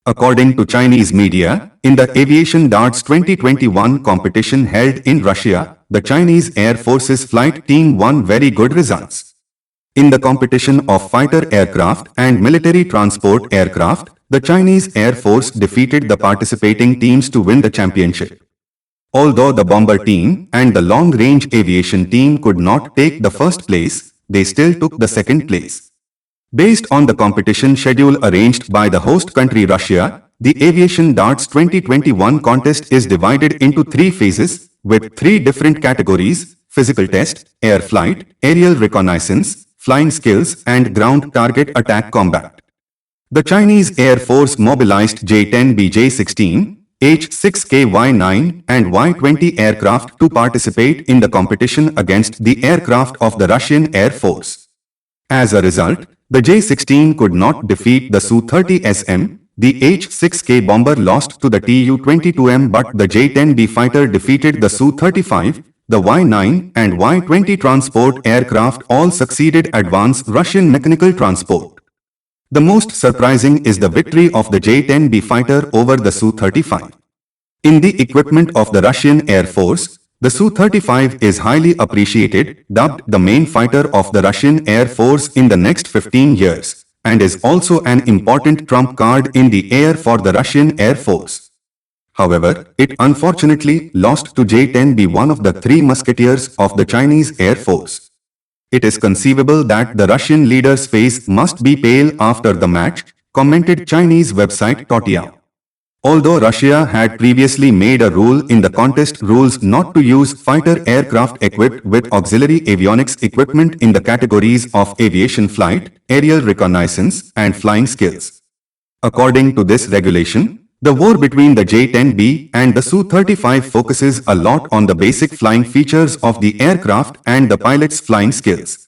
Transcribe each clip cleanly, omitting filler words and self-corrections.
According to Chinese media, in the Aviation Darts 2021 competition held in Russia, the Chinese Air Force's flight team won very good results. In the competition of fighter aircraft and military transport aircraft, the Chinese Air Force defeated the participating teams to win the championship. Although the bomber team and the long-range aviation team could not take the first place, they still took the second place. Based on the competition schedule arranged by the host country Russia, the Aviation Darts 2021 contest is divided into 3 phases, with 3 different categories: physical test, air flight, aerial reconnaissance, flying skills and ground target attack combat. The Chinese Air Force mobilized J-10B, J-16, H-6K, Y-9 and Y-20 aircraft to participate in the competition against the aircraft of the Russian Air Force. As a result, the J-16 could not defeat the Su-30SM, the H-6K bomber lost to the Tu-22M, but the J-10B fighter defeated the Su-35, the Y-9 and Y-20 transport aircraft all succeeded advance Russian mechanical transport. The most surprising is the victory of the J-10B fighter over the Su-35. In the equipment of the Russian Air Force, the Su-35 is highly appreciated, dubbed the main fighter of the Russian Air Force in the next 15 years, and is also an important trump card in the air for the Russian Air Force. However, it unfortunately lost to J-10B, one of the 3 musketeers of the Chinese Air Force. It is conceivable that the Russian leader's face must be pale after the match, commented Chinese website Toutiao. Although Russia had previously made a rule in the contest rules not to use fighter aircraft equipped with auxiliary avionics equipment in the categories of aviation flight, aerial reconnaissance, and flying skills. According to this regulation, the war between the J-10B and the Su-35 focuses a lot on the basic flying features of the aircraft and the pilot's flying skills.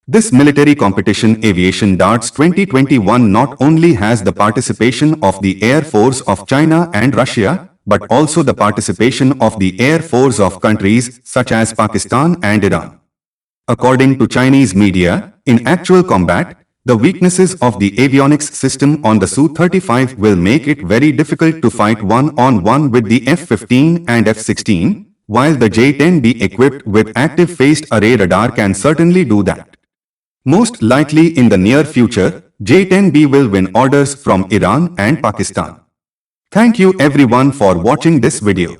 This military competition, Aviation Darts 2021, not only has the participation of the Air Force of China and Russia, but also the participation of the Air Force of countries such as Pakistan and Iran. According to Chinese media, in actual combat, the weaknesses of the avionics system on the Su-35 will make it very difficult to fight one-on-one with the F-15 and F-16, while the J-10B equipped with active phased array radar can certainly do that. Most likely in the near future, J-10B will win orders from Iran and Pakistan. Thank you everyone for watching this video.